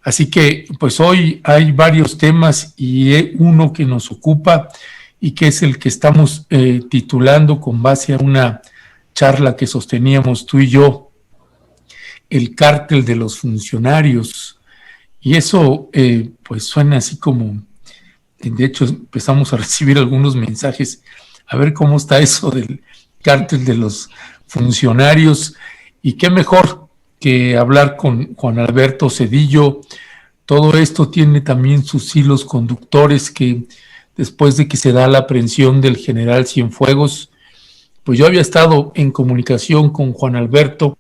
Así que pues hoy hay varios temas y uno que nos ocupa y que es el que estamos titulando con base a una charla que sosteníamos tú y yo, el cártel de los funcionarios. Y eso pues suena así como, de hecho empezamos a recibir algunos mensajes, a ver cómo está eso del cártel de los funcionarios, y qué mejor que hablar con Juan Alberto Zedillo. Todo esto tiene también sus hilos conductores que después de que se da la aprehensión del general Cienfuegos, pues yo había estado en comunicación con Juan Alberto,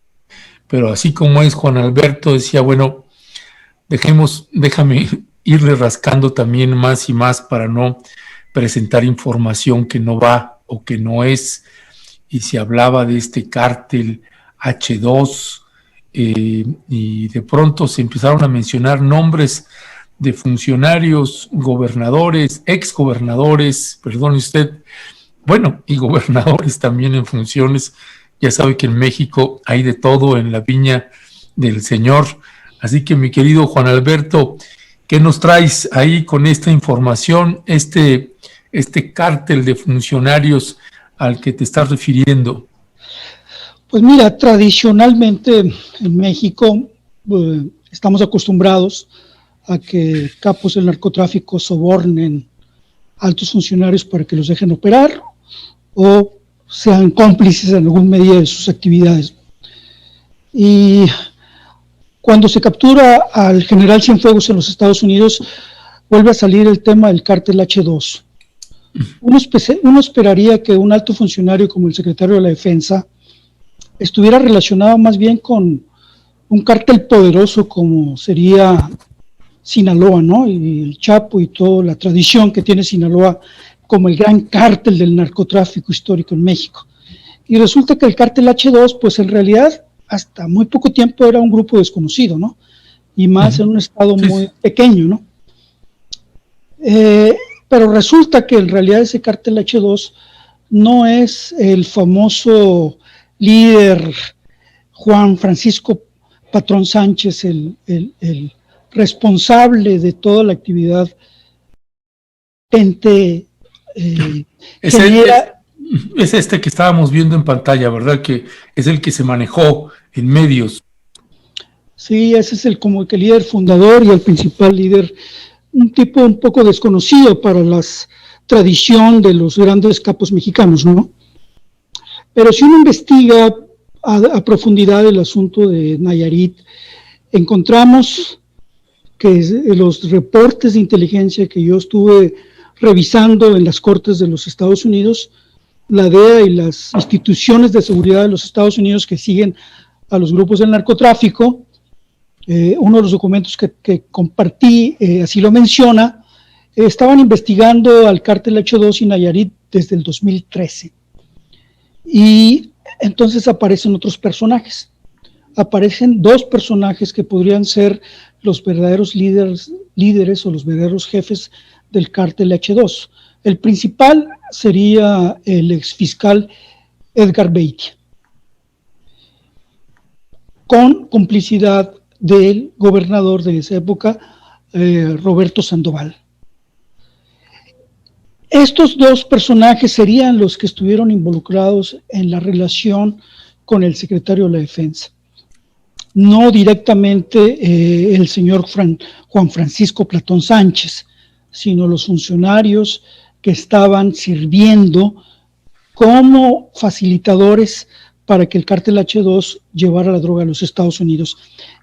pero así como es Juan Alberto, decía, bueno, déjame irle rascando también más y más para no presentar información que no va o que no es. Y se hablaba de este cártel H2, y de pronto se empezaron a mencionar nombres de funcionarios, gobernadores, exgobernadores, perdone usted, bueno, y gobernadores también en funciones. Ya sabe que en México hay de todo en la viña del Señor. Así que, mi querido Juan Alberto, ¿qué nos traes ahí con esta información, este cártel de funcionarios al que te estás refiriendo? Pues mira, tradicionalmente en México estamos acostumbrados a que capos del narcotráfico sobornen altos funcionarios para que los dejen operar o sean cómplices en alguna medida de sus actividades. Y cuando se captura al general Cienfuegos en los Estados Unidos, vuelve a salir el tema del cártel H2. Uno esperaría que un alto funcionario como el secretario de la Defensa estuviera relacionado más bien con un cártel poderoso como sería Sinaloa, ¿no? Y el Chapo y toda la tradición que tiene Sinaloa como el gran cártel del narcotráfico histórico en México. Y resulta que el cártel H2, pues en realidad hasta muy poco tiempo era un grupo desconocido, ¿no? Y más en un estado muy pequeño, ¿no? Pero resulta que en realidad ese cártel H2 no es el famoso líder Juan Francisco Patrón Sánchez, el responsable de toda la actividad es este que estábamos viendo en pantalla, ¿verdad? Que es el que se manejó en medios. Sí, ese es como el líder fundador y el principal líder, un tipo un poco desconocido para la tradición de los grandes capos mexicanos, ¿no? Pero si uno investiga a profundidad el asunto de Nayarit, encontramos que los reportes de inteligencia que yo estuve revisando en las cortes de los Estados Unidos, la DEA y las instituciones de seguridad de los Estados Unidos que siguen a los grupos del narcotráfico, uno de los documentos que compartí así lo menciona, estaban investigando al cártel H2 y Nayarit desde el 2013. Y entonces aparecen otros personajes. Aparecen dos personajes que podrían ser los verdaderos líderes o los verdaderos jefes del cártel H2. El principal sería el exfiscal Edgar Beitia, con complicidad del gobernador de esa época, Roberto Sandoval. Estos dos personajes serían los que estuvieron involucrados en la relación con el secretario de la Defensa. No directamente el señor Juan Francisco Platón Sánchez, sino los funcionarios que estaban sirviendo como facilitadores para que el cártel H2 llevara la droga a los Estados Unidos.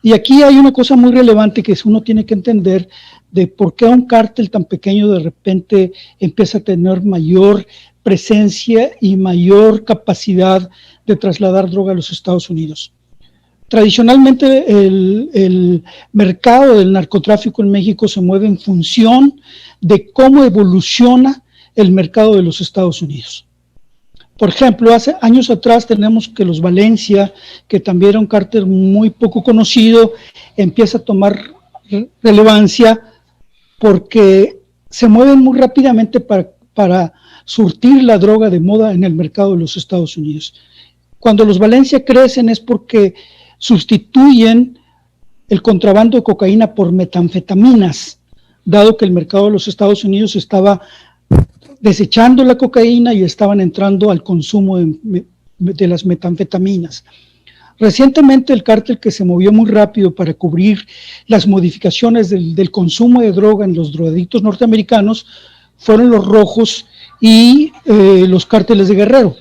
Y aquí hay una cosa muy relevante que uno tiene que entender de por qué un cártel tan pequeño de repente empieza a tener mayor presencia y mayor capacidad de trasladar droga a los Estados Unidos. Tradicionalmente el mercado del narcotráfico en México se mueve en función de cómo evoluciona el mercado de los Estados Unidos. Por ejemplo, hace años atrás tenemos que los Valencia, que también era un cártel muy poco conocido, empieza a tomar relevancia porque se mueven muy rápidamente para surtir la droga de moda en el mercado de los Estados Unidos. Cuando los Valencia crecen es porque sustituyen el contrabando de cocaína por metanfetaminas, dado que el mercado de los Estados Unidos estaba desechando la cocaína y estaban entrando al consumo de las metanfetaminas. Recientemente el cártel que se movió muy rápido para cubrir las modificaciones del consumo de droga en los drogadictos norteamericanos fueron los rojos y los cárteles de Guerrero.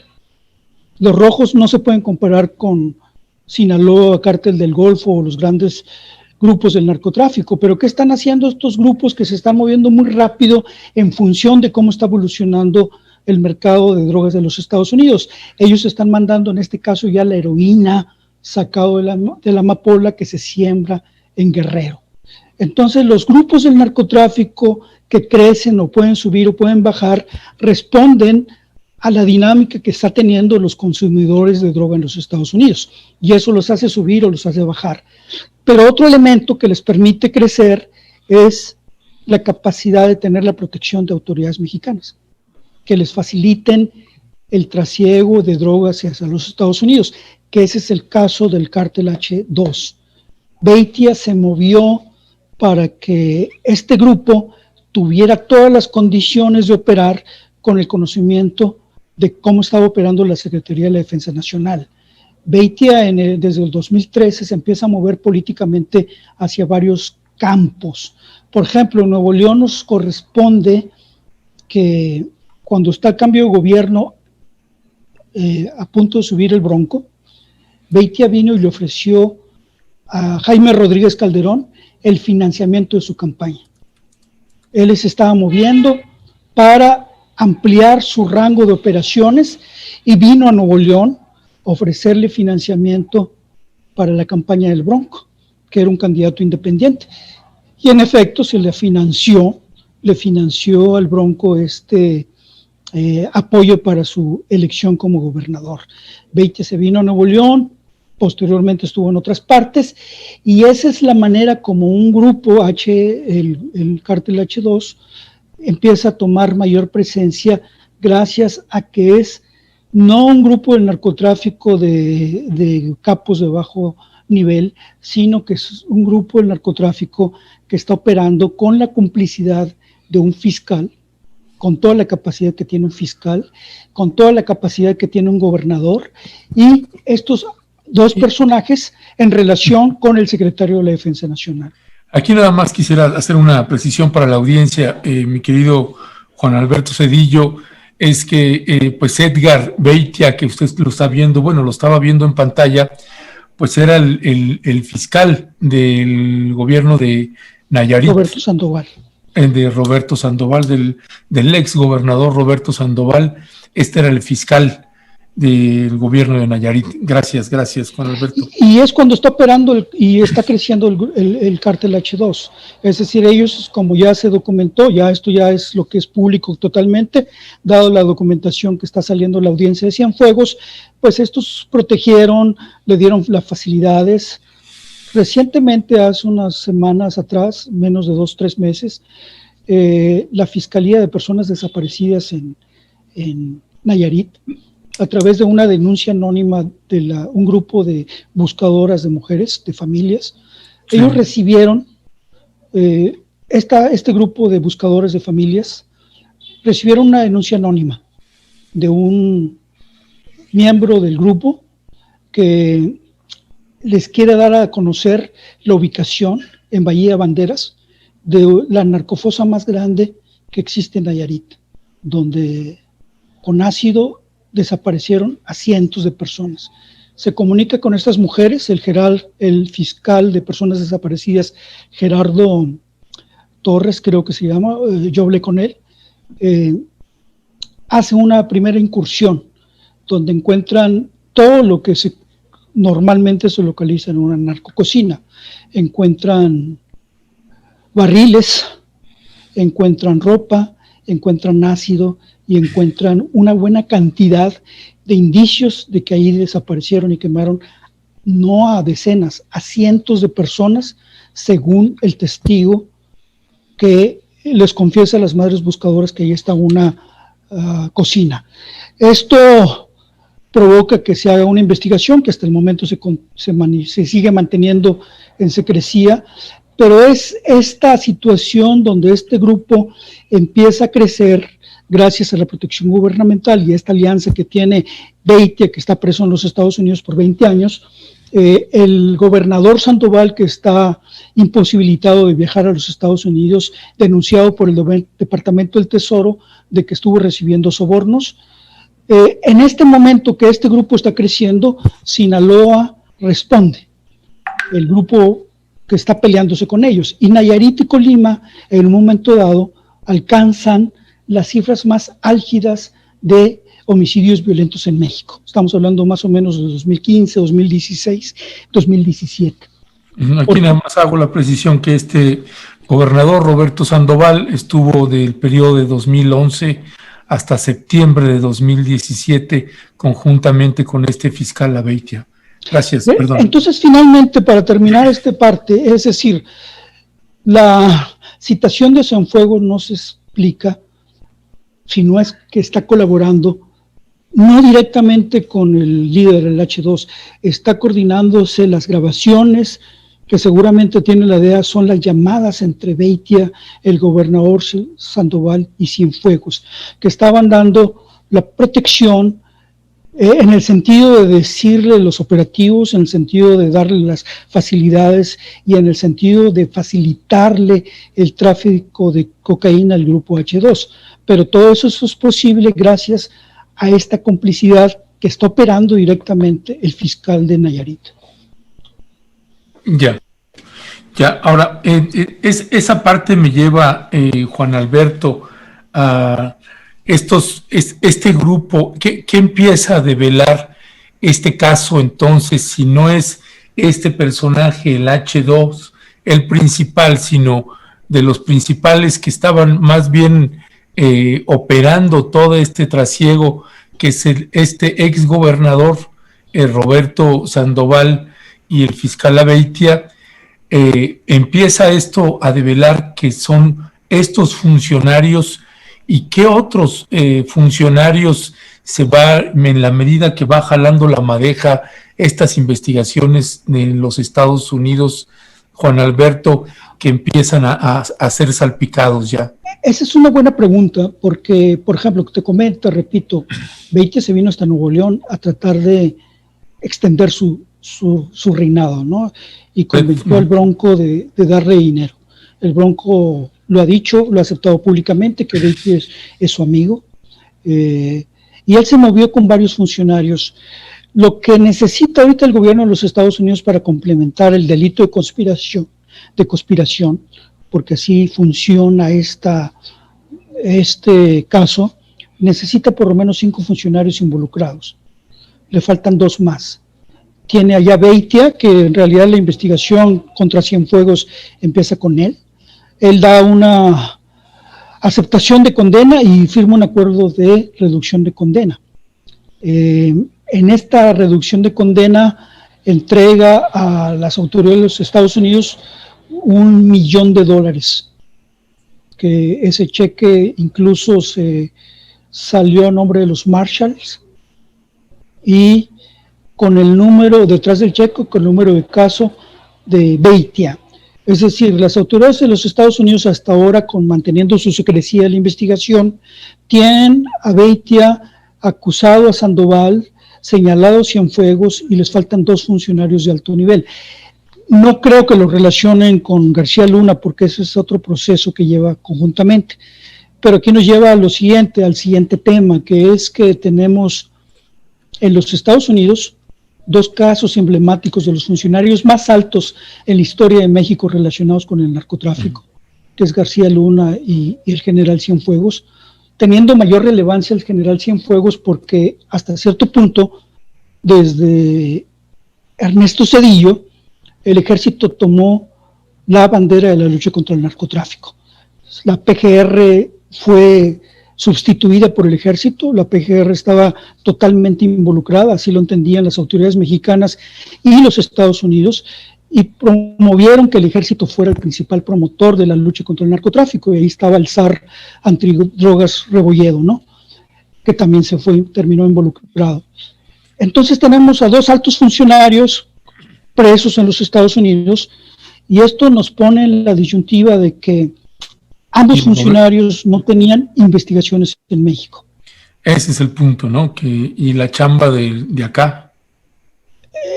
Los rojos no se pueden comparar con Sinaloa, Cártel del Golfo o los grandes grupos del narcotráfico, pero ¿qué están haciendo estos grupos que se están moviendo muy rápido en función de cómo está evolucionando el mercado de drogas de los Estados Unidos? Ellos están mandando en este caso ya la heroína sacado de la amapola que se siembra en Guerrero. Entonces los grupos del narcotráfico que crecen o pueden subir o pueden bajar responden a la dinámica que está teniendo los consumidores de droga en los Estados Unidos, y eso los hace subir o los hace bajar. Pero otro elemento que les permite crecer es la capacidad de tener la protección de autoridades mexicanas, que les faciliten el trasiego de drogas hacia los Estados Unidos, que ese es el caso del cártel H2. Beitia se movió para que este grupo tuviera todas las condiciones de operar con el conocimiento de cómo estaba operando la Secretaría de la Defensa Nacional. Beitia desde el 2013 se empieza a mover políticamente hacia varios campos. Por ejemplo, en Nuevo León nos corresponde que cuando está el cambio de gobierno a punto de subir el Bronco, Beitia vino y le ofreció a Jaime Rodríguez Calderón el financiamiento de su campaña. Él se estaba moviendo para ampliar su rango de operaciones y vino a Nuevo León a ofrecerle financiamiento para la campaña del Bronco, que era un candidato independiente. Y en efecto se le financió al Bronco apoyo para su elección como gobernador. Beitia se vino a Nuevo León, posteriormente estuvo en otras partes, y esa es la manera como un grupo el cártel H2 empieza a tomar mayor presencia gracias a que es no un grupo del narcotráfico de capos de bajo nivel, sino que es un grupo del narcotráfico que está operando con la complicidad de un fiscal, con toda la capacidad que tiene un fiscal, con toda la capacidad que tiene un gobernador, y estos dos personajes en relación con el secretario de la Defensa Nacional. Aquí nada más quisiera hacer una precisión para la audiencia, mi querido Juan Alberto Zedillo, es que pues Edgar Beitia, que usted lo está viendo, bueno, lo estaba viendo en pantalla, pues era el fiscal del gobierno de Nayarit. Roberto Sandoval. De Roberto Sandoval, del ex gobernador Roberto Sandoval. Este era el fiscal del gobierno de Nayarit. Gracias, Juan Alberto. Y es cuando está operando y está creciendo el cártel H2. Es decir, ellos, como ya se documentó, esto ya es lo que es público totalmente, dado la documentación que está saliendo en la audiencia de Cienfuegos, pues estos protegieron, le dieron las facilidades. Recientemente, hace unas semanas atrás, menos de 2-3 meses, la Fiscalía de Personas Desaparecidas en Nayarit, a través de una denuncia anónima de un grupo de buscadoras de mujeres, de familias, sí. Ellos recibieron, este grupo de buscadores de familias, recibieron una denuncia anónima de un miembro del grupo que les quiere dar a conocer la ubicación en Bahía Banderas de la narcofosa más grande que existe en Nayarit, donde con ácido desaparecieron a cientos de personas. Se comunica con estas mujeres, el fiscal de personas desaparecidas, Gerardo Torres, creo que se llama, yo hablé con él, hace una primera incursión donde encuentran todo lo que normalmente se localiza en una narcococina. Encuentran barriles, encuentran ropa, encuentran ácido y encuentran una buena cantidad de indicios de que ahí desaparecieron y quemaron no a decenas, a cientos de personas, según el testigo que les confiesa a las madres buscadoras que ahí está una cocina. Esto provoca que se haga una investigación que hasta el momento se sigue manteniendo en secrecía, pero es esta situación donde este grupo empieza a crecer gracias a la protección gubernamental y a esta alianza que tiene Beitia, que está preso en los Estados Unidos por 20 años, el gobernador Sandoval, que está imposibilitado de viajar a los Estados Unidos, denunciado por el Departamento del Tesoro de que estuvo recibiendo sobornos. En este momento que este grupo está creciendo, Sinaloa responde, el grupo que está peleándose con ellos, y Nayarit y Colima en un momento dado alcanzan las cifras más álgidas de homicidios violentos en México. Estamos hablando más o menos de 2015, 2016, 2017. Aquí nada más hago la precisión que este gobernador Roberto Sandoval estuvo del periodo de 2011 hasta septiembre de 2017 conjuntamente con este fiscal Abeitia. Gracias, perdón. Entonces, finalmente, para terminar esta parte, es decir, la citación de Cienfuegos no se explica si no es que está colaborando no directamente con el líder del H2, está coordinándose las grabaciones que seguramente tiene la DEA, son las llamadas entre Beitia, el gobernador Sandoval y Cienfuegos, que estaban dando la protección en el sentido de decirle los operativos, en el sentido de darle las facilidades y en el sentido de facilitarle el tráfico de cocaína al grupo H2. Pero todo eso es posible gracias a esta complicidad que está operando directamente el fiscal de Nayarit. Ya. Ahora, esa parte me lleva, Juan Alberto, a este grupo, ¿qué empieza a develar este caso entonces, si no es este personaje, el H2, el principal, sino de los principales que estaban más bien operando todo este trasiego, que es este ex gobernador Roberto Sandoval y el fiscal Abeitia? Empieza esto a develar que son estos funcionarios y qué otros funcionarios se va, en la medida que va jalando la madeja estas investigaciones en los Estados Unidos, Juan Alberto, que empiezan a ser salpicados ya. Esa es una buena pregunta porque, por ejemplo, te comento, repito, Beitia se vino hasta Nuevo León a tratar de extender su reinado, ¿no? Y convenció al Bronco de darle dinero. El Bronco lo ha dicho, lo ha aceptado públicamente, que Beitia es su amigo, y él se movió con varios funcionarios. Lo que necesita ahorita el gobierno de los Estados Unidos para complementar el delito de conspiración, porque así funciona este caso, necesita por lo menos 5 funcionarios involucrados. Le faltan 2 más. Tiene allá Beitia, que en realidad la investigación contra Cienfuegos empieza con él. Él da una aceptación de condena y firma un acuerdo de reducción de condena. En esta reducción de condena entrega a las autoridades de los Estados Unidos $1 millón, que ese cheque incluso se salió a nombre de los Marshalls, y con el número detrás del cheque, con el número de caso de Beitia. Es decir, las autoridades de los Estados Unidos hasta ahora, manteniendo su secrecía de la investigación, tienen a Beitia acusado a Sandoval, señalado a Cienfuegos, y les faltan 2 funcionarios de alto nivel. No creo que lo relacionen con García Luna, porque ese es otro proceso que lleva conjuntamente. Pero aquí nos lleva a al siguiente tema, que es que tenemos en los Estados Unidos 2 casos emblemáticos de los funcionarios más altos en la historia de México relacionados con el narcotráfico, que es García Luna y el general Cienfuegos, teniendo mayor relevancia el general Cienfuegos porque hasta cierto punto, desde Ernesto Zedillo, el ejército tomó la bandera de la lucha contra el narcotráfico. La PGR fue sustituida por el ejército, la PGR estaba totalmente involucrada, así lo entendían las autoridades mexicanas y los Estados Unidos, y promovieron que el ejército fuera el principal promotor de la lucha contra el narcotráfico, y ahí estaba el zar antidrogas Rebolledo, ¿no?, que también terminó involucrado. Entonces tenemos a 2 altos funcionarios presos en los Estados Unidos, y esto nos pone en la disyuntiva de que ambos funcionarios no tenían investigaciones en México. Ese es el punto, ¿no? Y la chamba de acá.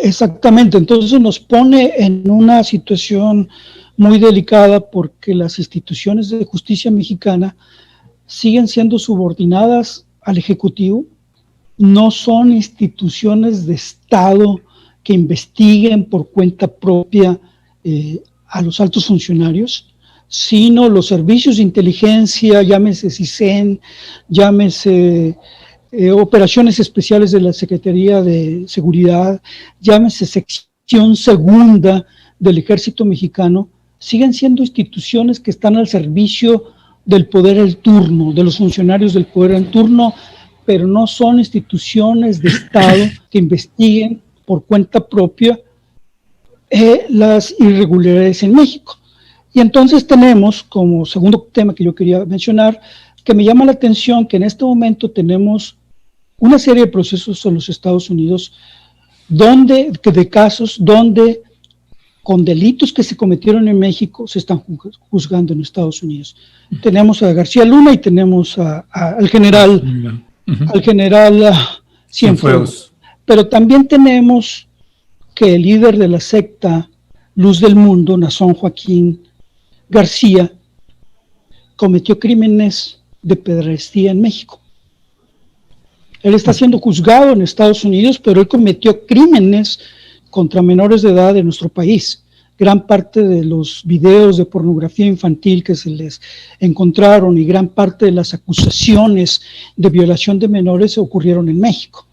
Exactamente, entonces nos pone en una situación muy delicada porque las instituciones de justicia mexicana siguen siendo subordinadas al Ejecutivo, no son instituciones de Estado que investiguen por cuenta propia a los altos funcionarios, sino los servicios de inteligencia, llámese CISEN, llámese operaciones especiales de la Secretaría de Seguridad, llámese sección segunda del Ejército Mexicano, siguen siendo instituciones que están al servicio del poder en turno, de los funcionarios del poder en turno, pero no son instituciones de Estado que investiguen por cuenta propia las irregularidades en México. Y entonces tenemos, como segundo tema que yo quería mencionar, que me llama la atención que en este momento tenemos una serie de procesos en los Estados Unidos de casos donde con delitos que se cometieron en México se están juzgando en Estados Unidos. Tenemos a García Luna y tenemos al general Cienfuegos. Pero también tenemos que el líder de la secta Luz del Mundo, Nazón Joaquín García, cometió crímenes de pederastía en México. Él está siendo juzgado en Estados Unidos, pero él cometió crímenes contra menores de edad en nuestro país. Gran parte de los videos de pornografía infantil que se les encontraron y gran parte de las acusaciones de violación de menores ocurrieron en México.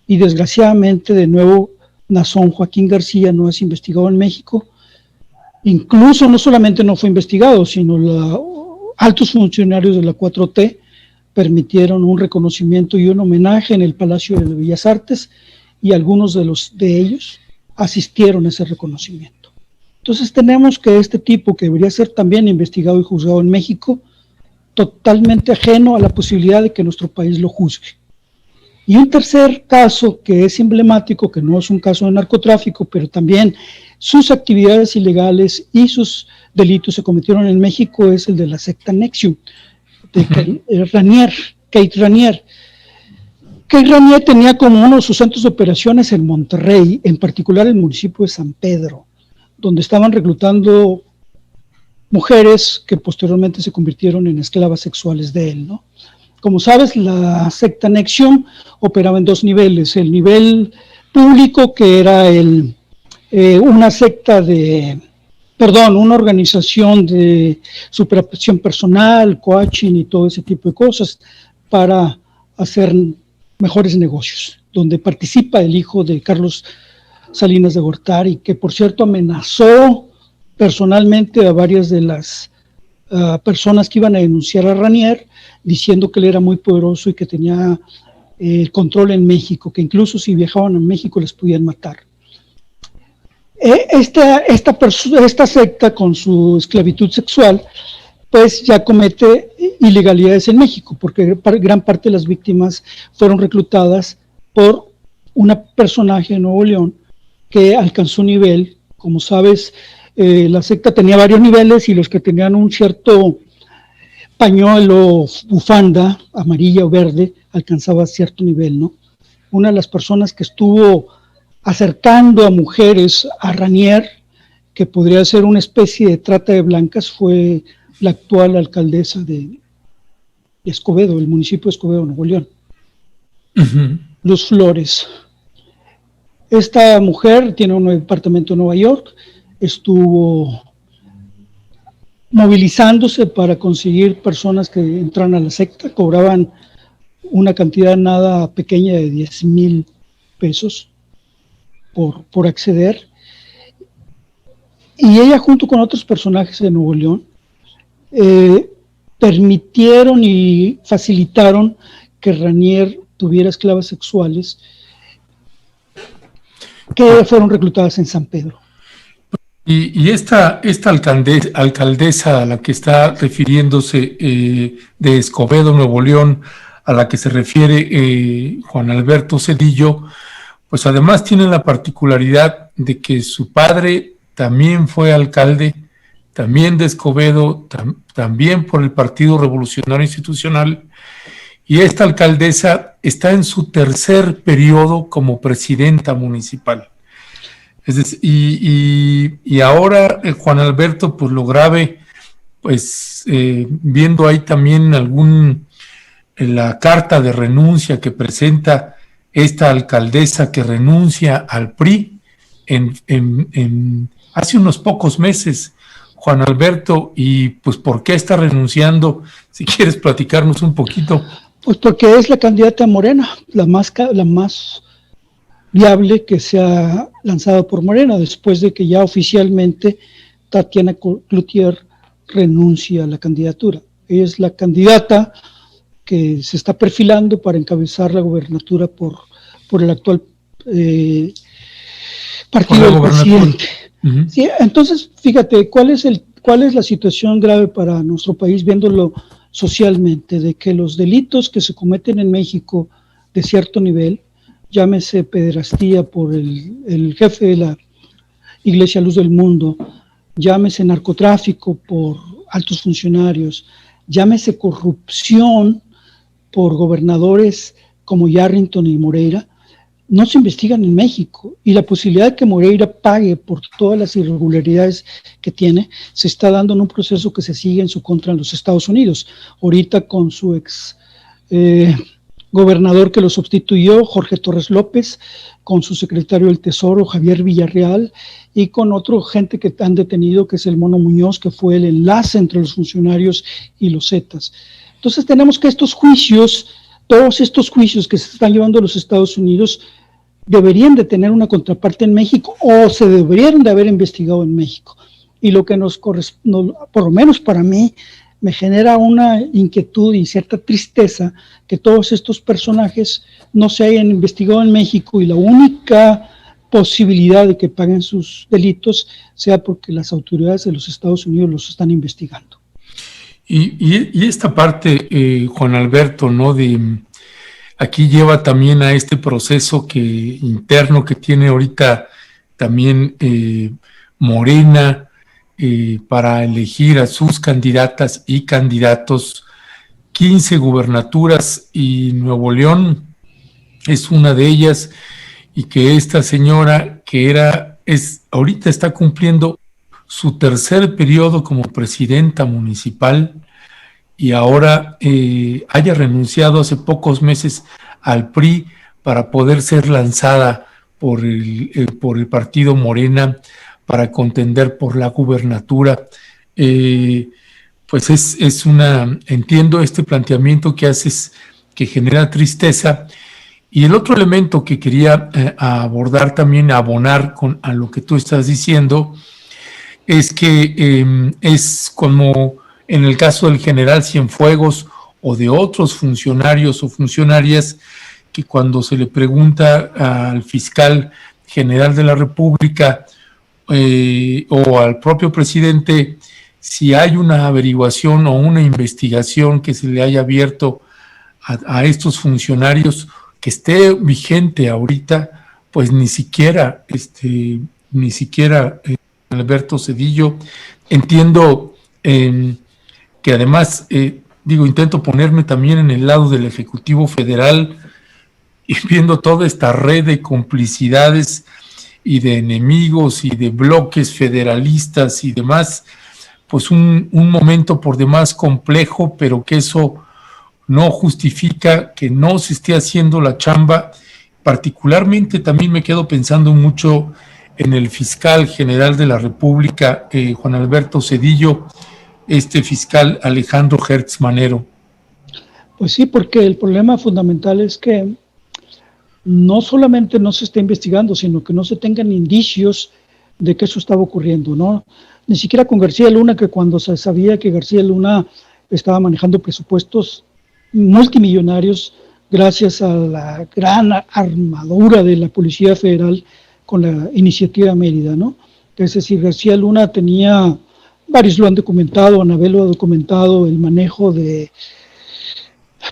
Y desgraciadamente, de nuevo, Nazón Joaquín García no es investigado en México. Incluso no solamente no fue investigado, sino altos funcionarios de la 4T permitieron un reconocimiento y un homenaje en el Palacio de Bellas Artes, y algunos de ellos asistieron a ese reconocimiento. Entonces tenemos que este tipo, que debería ser también investigado y juzgado en México, totalmente ajeno a la posibilidad de que nuestro país lo juzgue. Y un tercer caso que es emblemático, que no es un caso de narcotráfico, pero también sus actividades ilegales y sus delitos se cometieron en México, es el de la secta NXIVM, de Kate Raniere. Kate Raniere tenía como uno de sus centros de operaciones en Monterrey, en particular el municipio de San Pedro, donde estaban reclutando mujeres que posteriormente se convirtieron en esclavas sexuales de él, ¿no? Como sabes, la secta NXIVM operaba en 2 niveles: el nivel público, que era una organización de superación personal, coaching y todo ese tipo de cosas para hacer mejores negocios, donde participa el hijo de Carlos Salinas de Gortari, que por cierto amenazó personalmente a varias de las personas que iban a denunciar a Raniere, diciendo que él era muy poderoso y que tenía el control en México, que incluso si viajaban a México les podían matar. Esta secta, con su esclavitud sexual, pues ya comete ilegalidades en México, porque gran parte de las víctimas fueron reclutadas por una personaje de Nuevo León que alcanzó un nivel. Como sabes, la secta tenía varios niveles, y los que tenían un cierto pañuelo, bufanda amarilla o verde, alcanzaba cierto nivel, ¿no? Una de las personas que estuvo acercando a mujeres a Raniere, que podría ser una especie de trata de blancas, fue la actual alcaldesa de Escobedo, el municipio de Escobedo, Nuevo León, Luz Flores. Esta mujer tiene un departamento en Nueva York, estuvo movilizándose para conseguir personas que entraran a la secta, cobraban una cantidad nada pequeña de 10,000 pesos por acceder, y ella, junto con otros personajes de Nuevo León, permitieron y facilitaron que Raniere tuviera esclavas sexuales que fueron reclutadas en San Pedro. Y esta alcaldesa a la que está refiriéndose, de Escobedo, Nuevo León, a la que se refiere Juan Alberto Zedillo, pues además tiene la particularidad de que su padre también fue alcalde, también de Escobedo, también por el Partido Revolucionario Institucional, y esta alcaldesa está en su tercer periodo como presidenta municipal. Es decir, y ahora Juan Alberto, pues lo grave, pues viendo ahí también la carta de renuncia que presenta esta alcaldesa que renuncia al PRI hace unos pocos meses, Juan Alberto, y pues ¿por qué está renunciando? Si quieres platicarnos un poquito. Pues porque es la candidata Morena, la más viable que se ha lanzado por Morena, después de que ya oficialmente Tatiana Cloutier renuncia a la candidatura. Ella es la candidata que se está perfilando para encabezar la gobernatura por el actual partido del presidente. Uh-huh. Sí, entonces, fíjate, ¿cuál es la situación grave para nuestro país, viéndolo socialmente? De que los delitos que se cometen en México de cierto nivel, llámese pederastía por el jefe de la Iglesia Luz del Mundo, llámese narcotráfico por altos funcionarios, llámese corrupción por gobernadores como Yarrington y Moreira, no se investigan en México, y la posibilidad de que Moreira pague por todas las irregularidades que tiene se está dando en un proceso que se sigue en su contra en los Estados Unidos, ahorita con su ex gobernador que lo sustituyó, Jorge Torres López, con su secretario del Tesoro, Javier Villarreal, y con otro gente que han detenido, que es el Mono Muñoz, que fue el enlace entre los funcionarios y los Zetas. Entonces tenemos que todos estos juicios que se están llevando a los Estados Unidos deberían de tener una contraparte en México, o se deberían de haber investigado en México. Y lo que nos corresponde, por lo menos para mí, me genera una inquietud y cierta tristeza que todos estos personajes no se hayan investigado en México, y la única posibilidad de que paguen sus delitos sea porque las autoridades de los Estados Unidos los están investigando. Y esta parte, Juan Alberto, ¿no? Aquí lleva también a este proceso interno que tiene ahorita también Morena para elegir a sus candidatas y candidatos, 15 gubernaturas, y Nuevo León es una de ellas, y que esta señora ahorita está cumpliendo su tercer periodo como presidenta municipal, y ahora haya renunciado hace pocos meses al PRI para poder ser lanzada por el partido Morena para contender por la gubernatura. Pues entiendo este planteamiento que haces, que genera tristeza. Y el otro elemento que quería abordar también, abonar a lo que tú estás diciendo, es que es como en el caso del general Cienfuegos o de otros funcionarios o funcionarias, que cuando se le pregunta al fiscal general de la República o al propio presidente si hay una averiguación o una investigación que se le haya abierto a estos funcionarios que esté vigente ahorita, pues ni siquiera Alberto Zedillo. Entiendo que además, intento ponerme también en el lado del Ejecutivo Federal, y viendo toda esta red de complicidades y de enemigos y de bloques federalistas y demás, pues un momento por demás complejo, pero que eso no justifica que no se esté haciendo la chamba. Particularmente también me quedo pensando mucho en el fiscal general de la República, Juan Alberto Zedillo, fiscal Alejandro Hertz Manero. Pues sí, porque el problema fundamental es que no solamente no se está investigando, sino que no se tengan indicios de que eso estaba ocurriendo, ¿no? Ni siquiera con García Luna, que cuando se sabía que García Luna estaba manejando presupuestos multimillonarios gracias a la gran armadura de la Policía Federal con la iniciativa Mérida, ¿no? Es decir, García Luna tenía, varios lo han documentado, Anabel lo ha documentado, el manejo de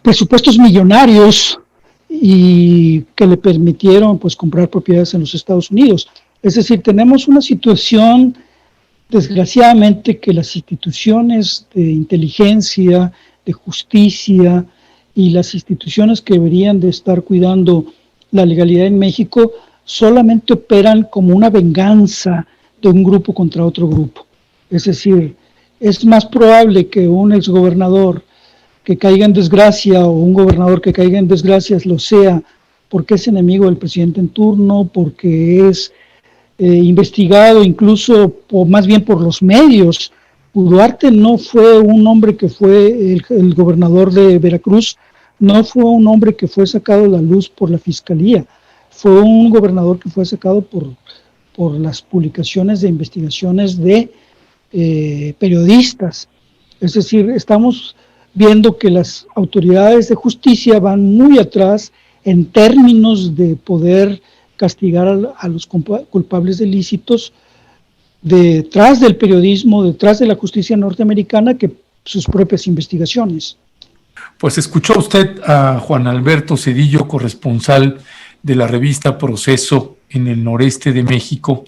presupuestos millonarios y que le permitieron pues comprar propiedades en los Estados Unidos. Es decir, tenemos una situación, desgraciadamente, que las instituciones de inteligencia, de justicia y las instituciones que deberían de estar cuidando la legalidad en México solamente operan como una venganza de un grupo contra otro grupo. Es decir, es más probable que un exgobernador que caiga en desgracia o un gobernador que caiga en desgracias lo sea porque es enemigo del presidente en turno, porque es investigado incluso, o más bien por los medios. Duarte no fue un hombre que fue el gobernador de Veracruz, no fue un hombre que fue sacado a la luz por la fiscalía, fue un gobernador que fue sacado por las publicaciones de investigaciones de periodistas. Es decir, estamos viendo que las autoridades de justicia van muy atrás en términos de poder castigar a los culpables de ilícitos detrás del periodismo, detrás de la justicia norteamericana, que sus propias investigaciones. Pues escuchó usted a Juan Alberto Cedillo, corresponsal de la revista Proceso en el noreste de México.